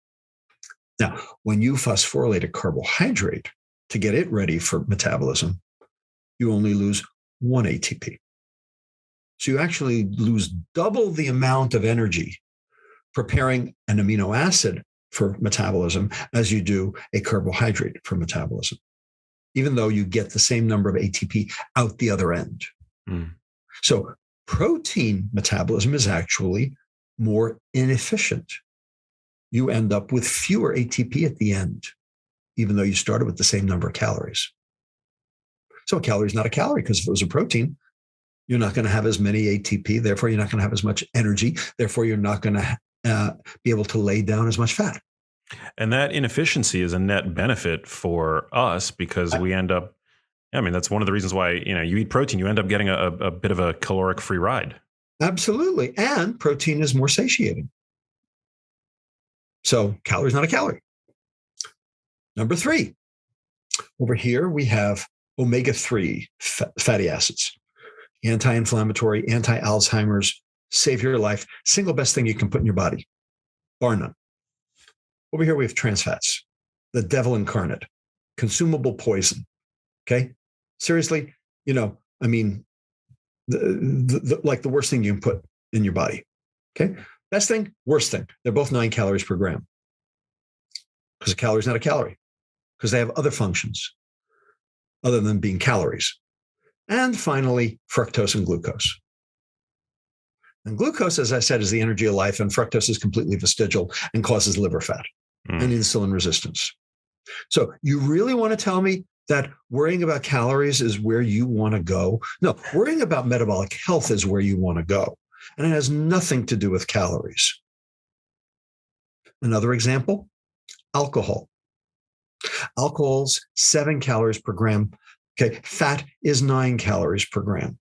Now, when you phosphorylate a carbohydrate to get it ready for metabolism, you only lose 1 ATP. So you actually lose double the amount of energy preparing an amino acid for metabolism as you do a carbohydrate for metabolism, even though you get the same number of ATP out the other end. Mm. So protein metabolism is actually more inefficient. You end up with fewer ATP at the end, even though you started with the same number of calories. So a calorie is not a calorie, because if it was a protein, you're not going to have as many ATP. Therefore, you're not going to have as much energy. Therefore, you're not going to be able to lay down as much fat. And that inefficiency is a net benefit for us, because we end up, that's one of the reasons why, you eat protein, you end up getting a bit of a caloric-free ride. Absolutely. And protein is more satiating. So calorie is not a calorie. Number 3, over here we have omega-3 fatty acids. Anti-inflammatory, anti-Alzheimer's, save your life. Single best thing you can put in your body, bar none. Over here we have trans fats, the devil incarnate, consumable poison. Okay, seriously, like the worst thing you can put in your body. Okay, best thing, worst thing. They're both 9 calories per gram, because a calorie is not a calorie, because they have other functions other than being calories. And finally, fructose and glucose. And glucose, as I said, is the energy of life, and fructose is completely vestigial and causes liver fat and insulin resistance. So you really want to tell me that worrying about calories is where you want to go? No, worrying about metabolic health is where you want to go. And it has nothing to do with calories. Another example, alcohol. Alcohol's 7 calories per gram. Okay, fat is 9 calories per gram.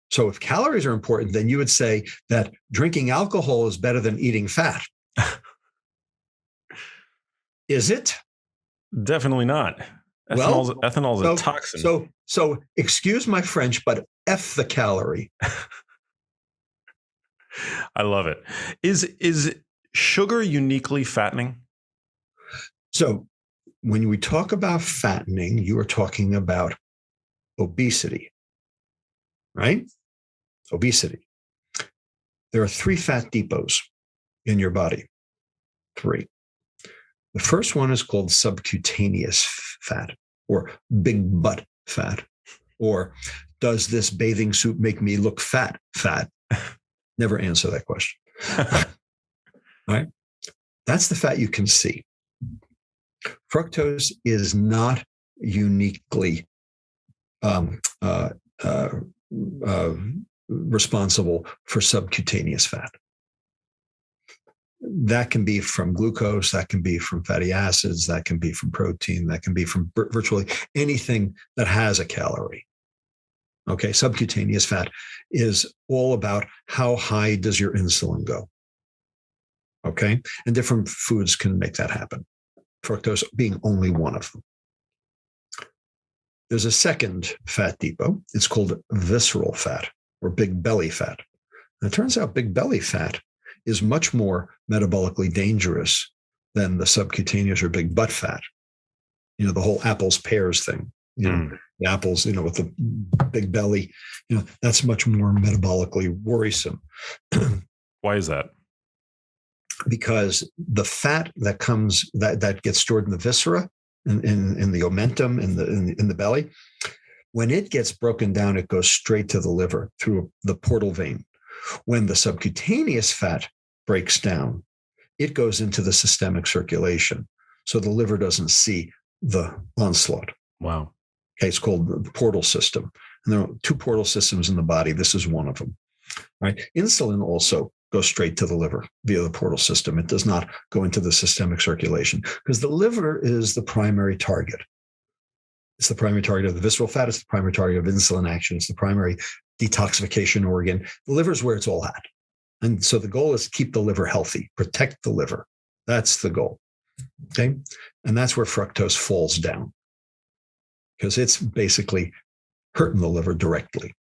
So if calories are important, then you would say that drinking alcohol is better than eating fat. Is it? Definitely not. Ethanol is a toxin. So excuse my French, but F the calorie. I love it. Is sugar uniquely fattening? So when we talk about fattening, you are talking about obesity, right? Obesity. There are 3 fat depots in your body. 3. The first one is called subcutaneous fat, or big butt fat, or does this bathing suit make me look fat? Never answer that question. Right? That's the fat you can see. Fructose is not uniquely responsible for subcutaneous fat. That can be from glucose, that can be from fatty acids, that can be from protein, that can be from virtually anything that has a calorie. Okay, subcutaneous fat is all about how high does your insulin go. Okay, and different foods can make that happen. Fructose being only one of them. There's a second fat depot. It's called visceral fat or big belly fat. And it turns out big belly fat is much more metabolically dangerous than the subcutaneous or big butt fat. You know, the whole apples pears thing. You know, the apples, you know, with the big belly, you know, that's much more metabolically worrisome. Why is that? Because the fat that comes that gets stored in the viscera, in the omentum, in the belly, when it gets broken down, it goes straight to the liver through the portal vein. When the subcutaneous fat breaks down, it goes into the systemic circulation. So the liver doesn't see the onslaught. Wow. Okay, it's called the portal system. And there are 2 portal systems in the body. This is one of them. Right? Insulin also goes straight to the liver via the portal system. It does not go into the systemic circulation because the liver is the primary target. It's the primary target of the visceral fat. It's the primary target of insulin action. It's the primary detoxification organ. The liver is where it's all at. And so the goal is to keep the liver healthy, protect the liver. That's the goal. Okay. And that's where fructose falls down because it's basically hurting the liver directly.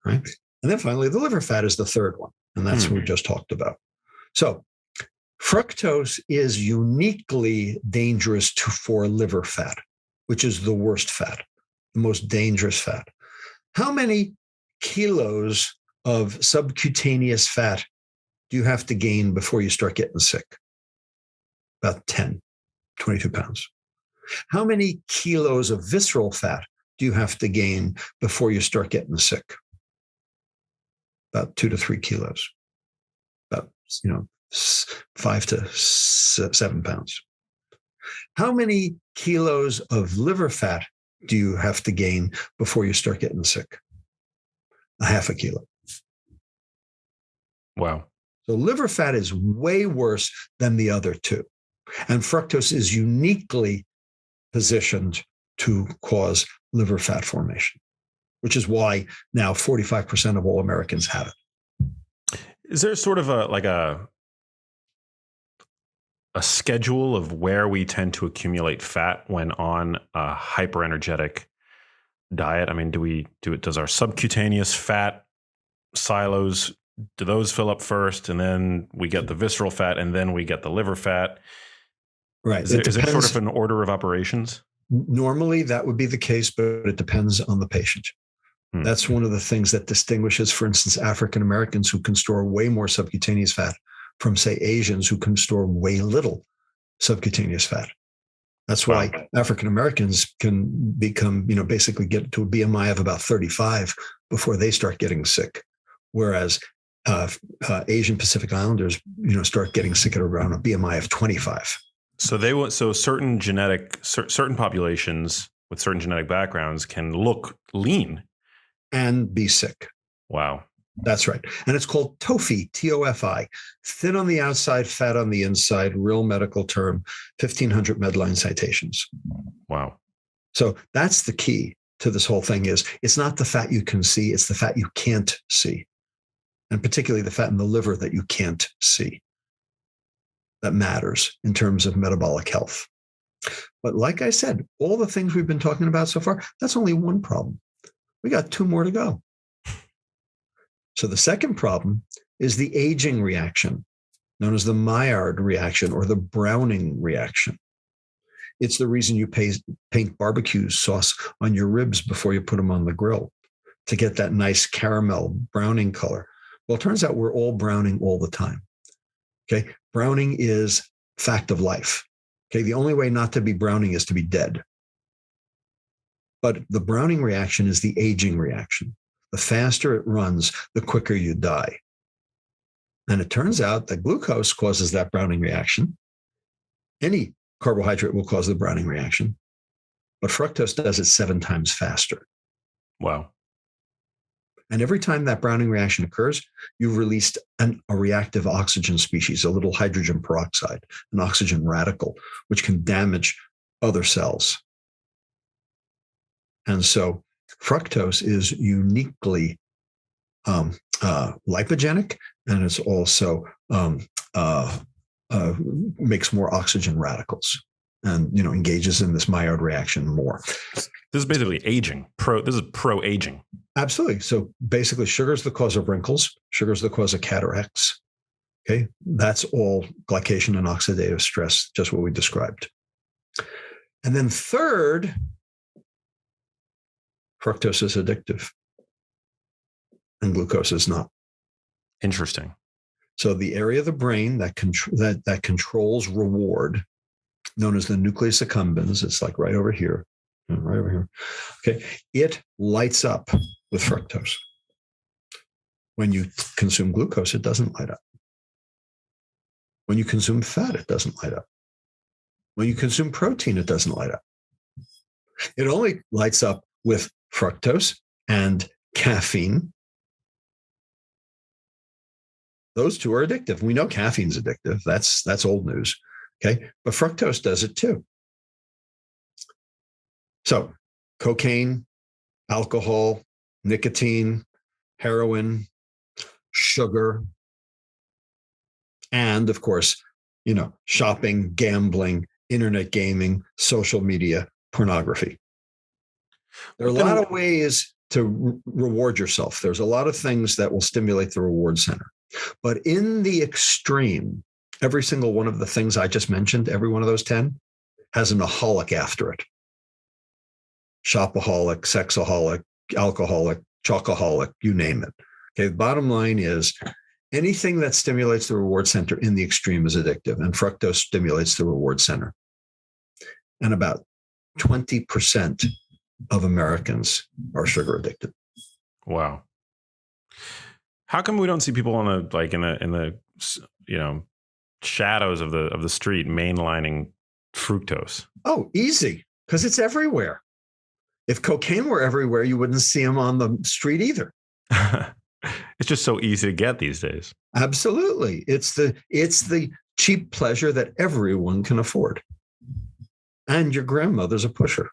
Right. And then finally, the liver fat is the third one. And that's what we just talked about. So fructose is uniquely dangerous for liver fat, which is the worst fat, the most dangerous fat. How many kilos of subcutaneous fat do you have to gain before you start getting sick? About 10, 22 pounds. How many kilos of visceral fat do you have to gain before you start getting sick? About 2 to 3 kilos, about 5 to 7 pounds. How many kilos of liver fat do you have to gain before you start getting sick? A half a kilo. Wow. So liver fat is way worse than the other 2. And fructose is uniquely positioned to cause liver fat formation, which is why now 45% of all Americans have it. Is there sort of a schedule of where we tend to accumulate fat when on a hyperenergetic diet? I mean, does our subcutaneous fat silos, do those fill up first and then we get the visceral fat and then we get the liver fat? Right. Is there sort of an order of operations? Normally that would be the case, but it depends on the patient. That's one of the things that distinguishes, for instance, African Americans who can store way more subcutaneous fat from, say, Asians who can store way little subcutaneous fat. That's why African Americans can become, basically get to a BMI of about 35 before they start getting sick. Whereas Asian Pacific Islanders, start getting sick at around a BMI of 25. So certain populations with certain genetic backgrounds can look lean and be sick. Wow. That's right. And it's called TOFI, TOFI, thin on the outside, fat on the inside, real medical term, 1,500 Medline citations. Wow. So that's the key to this whole thing is it's not the fat you can see, it's the fat you can't see. And particularly the fat in the liver that you can't see. That matters in terms of metabolic health. But like I said, all the things we've been talking about so far, that's only one problem. We got 2 more to go. So the second problem is the aging reaction, known as the Maillard reaction or the browning reaction. It's the reason you paint barbecue sauce on your ribs before you put them on the grill to get that nice caramel browning color. Well, it turns out we're all browning all the time. Okay. Browning is fact of life. Okay. The only way not to be browning is to be dead. But the browning reaction is the aging reaction. The faster it runs, the quicker you die. And it turns out that glucose causes that browning reaction. Any carbohydrate will cause the browning reaction, but fructose does it 7 times faster. Wow. And every time that browning reaction occurs, you've released a reactive oxygen species, a little hydrogen peroxide, an oxygen radical, which can damage other cells. And so fructose is uniquely lipogenic, and it's also makes more oxygen radicals and engages in this Maillard reaction more. This is basically aging. This is pro-aging. Absolutely. So basically, sugar is the cause of wrinkles. Sugar is the cause of cataracts. Okay, that's all glycation and oxidative stress, just what we described. And then third, fructose is addictive, and glucose is not. Interesting. So the area of the brain that controls reward, known as the nucleus accumbens, it's like right over here. Okay, it lights up with fructose. When you consume glucose, it doesn't light up. When you consume fat, it doesn't light up. When you consume protein, it doesn't light up. It only lights up with fructose and caffeine. Those 2 are addictive. We know caffeine's addictive. That's old news. Okay, but fructose does it too. So cocaine, alcohol, nicotine, heroin, sugar, and of course, shopping, gambling, internet gaming, social media, pornography. There are a lot of ways to reward yourself. There's a lot of things that will stimulate the reward center. But in the extreme, every single one of the things I just mentioned, every one of those 10, has an aholic after it. Shopaholic, sexaholic, alcoholic, chocoholic, you name it. Okay, the bottom line is anything that stimulates the reward center in the extreme is addictive, and fructose stimulates the reward center. And about 20% of Americans are sugar addicted. Wow. How come we don't see people in the shadows of the street mainlining fructose? Oh, easy, because it's everywhere. If cocaine were everywhere, you wouldn't see them on the street either. It's just so easy to get these days. Absolutely. It's the cheap pleasure that everyone can afford. And your grandmother's a pusher.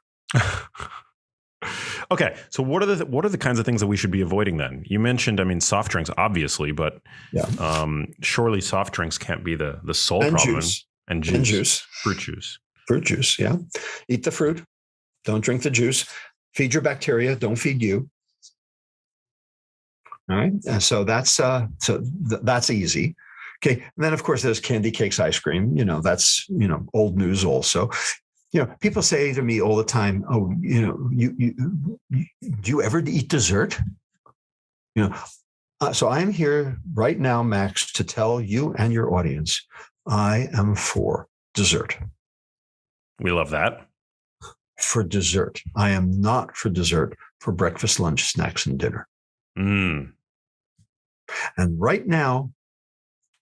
Okay, so what are the kinds of things that we should be avoiding then? You mentioned, soft drinks, obviously, but surely soft drinks can't be the sole problem. And juice. Fruit juice. Fruit juice, yeah. Eat the fruit. Don't drink the juice. Feed your bacteria. Don't feed you. All right. And so that's easy. Okay. And then of course there's candy, cakes, ice cream. That's old news also. People say to me all the time, "Oh, you do you ever eat dessert?" So I'm here right now, Max, to tell you and your audience, I am for dessert. We love that. For dessert. I am not for dessert for breakfast, lunch, snacks, and dinner. Mm. And right now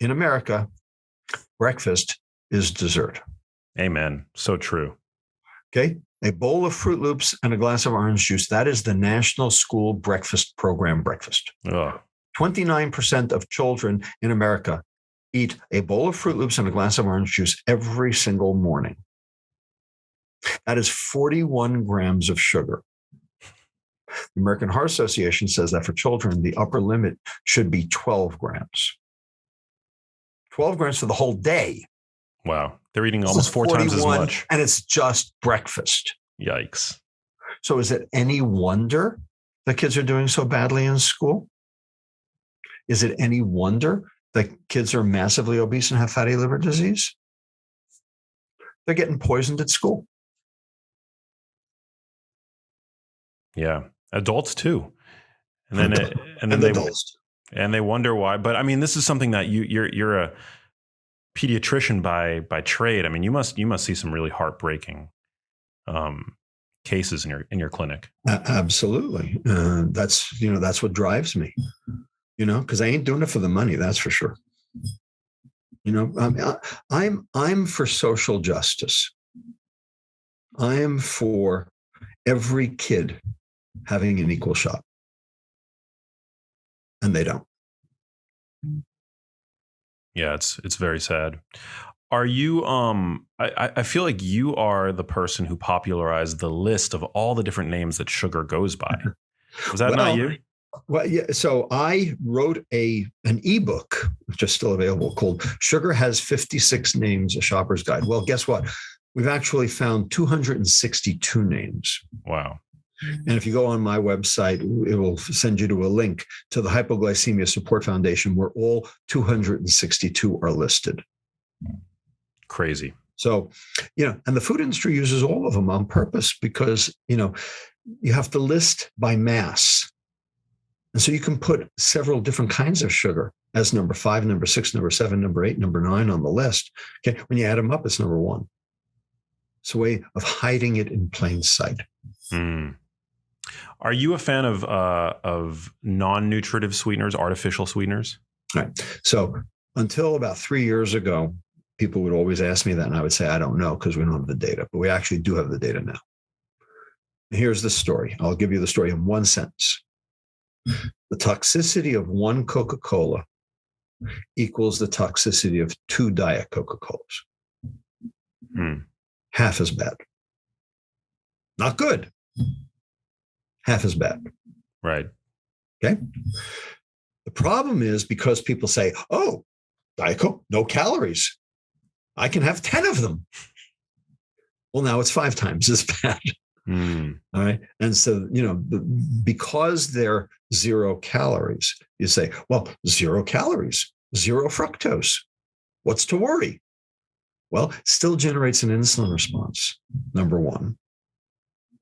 in America, breakfast is dessert. Amen. So true. Okay. A bowl of Fruit Loops and a glass of orange juice. That is the National School Breakfast Program breakfast. Ugh. 29% of children in America eat a bowl of Fruit Loops and a glass of orange juice every single morning. That is 41 grams of sugar. The American Heart Association says that for children, the upper limit should be 12 grams. 12 grams for the whole day. Wow. They're eating almost 4 times as much. And it's just breakfast. Yikes. So is it any wonder that kids are doing so badly in school? Is it any wonder that kids are massively obese and have fatty liver disease? They're getting poisoned at school. Yeah. Adults too. And then they wonder why. But I mean, this is something that you're a pediatrician by trade. I mean, you must see some really heartbreaking cases in your clinic. Absolutely. That's what drives me, because I ain't doing it for the money. That's for sure. I'm for social justice. I am for every kid having an equal shot. And they don't. Yeah, it's very sad. Are you I feel like you are the person who popularized the list of all the different names that sugar goes by. Was that not you? Well, yeah. So I wrote an ebook, which is still available, called Sugar Has 56 Names, A Shopper's Guide. Well, guess what? We've actually found 262 names. Wow. And if you go on my website, it will send you to a link to the Hypoglycemia Support Foundation, where all 262 are listed. Crazy. So, and the food industry uses all of them on purpose because, you have to list by mass. And so you can put several different kinds of sugar as number 5, number 6, number 7, number 8, number 9 on the list. Okay. When you add them up, it's number 1. It's a way of hiding it in plain sight. Mm. Are you a fan of non-nutritive sweeteners, artificial sweeteners? All right. So until about 3 years ago, people would always ask me that, and I would say, I don't know, because we don't have the data, but we actually do have the data now. Here's the story. I'll give you the story in one sentence. The toxicity of one Coca-Cola equals the toxicity of 2 Diet Coca-Colas. Half as bad. Not good. Half as bad. Right. Okay. The problem is because people say, oh, Diet Coke, no calories. I can have 10 of them. Well, now it's 5 times as bad. All right. And so, because they're 0 calories, you say, well, 0 calories, 0 fructose. What's to worry? Well, it still generates an insulin response, number 1.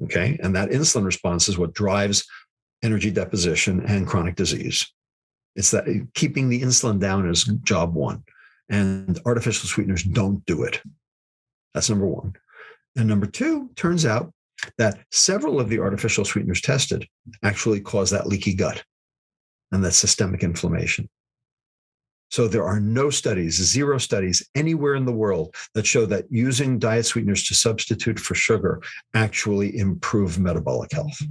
Okay. And that insulin response is what drives energy deposition and chronic disease. It's that keeping the insulin down is job 1. And artificial sweeteners don't do it. That's number 1. And number 2, turns out that several of the artificial sweeteners tested actually cause that leaky gut and that systemic inflammation. So there are no studies, 0 studies anywhere in the world that show that using diet sweeteners to substitute for sugar actually improve metabolic health.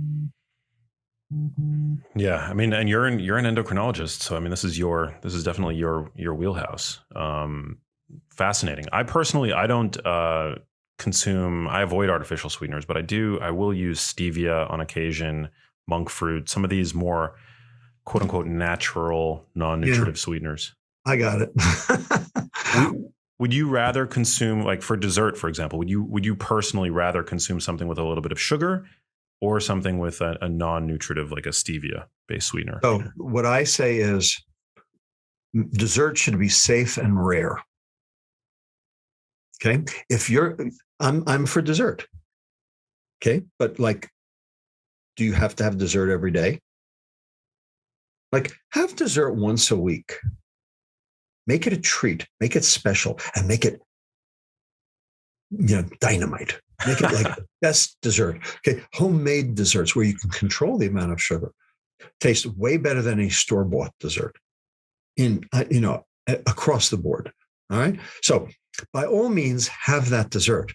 Yeah, I mean, and you're an endocrinologist, so I mean, this is definitely your wheelhouse. Fascinating. I personally, I don't I avoid artificial sweeteners, but I will use stevia on occasion, monk fruit, some of these more quote unquote natural, non-nutritive sweeteners. I got it. Would you rather consume, like for dessert, for example, would you personally rather consume something with a little bit of sugar or something with a non-nutritive, like a stevia-based sweetener? So what I say is dessert should be safe and rare. Okay. I'm for dessert. Okay. But do you have to have dessert every day? Have dessert once a week. Make it a treat, make it special, and make it, dynamite. Make it like the best dessert. Okay. Homemade desserts where you can control the amount of sugar taste way better than a store-bought dessert across the board. All right. So by all means, have that dessert.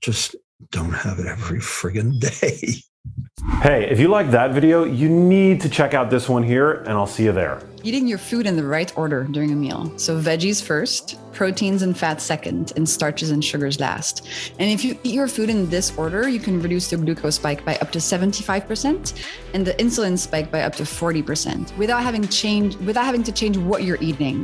Just don't have it every friggin' day. Hey, if you like that video, you need to check out this one here, and I'll see you there. Eating your food in the right order during a meal. So veggies first, proteins and fats second, and starches and sugars last. And if you eat your food in this order, you can reduce the glucose spike by up to 75% and the insulin spike by up to 40% without having to change what you're eating.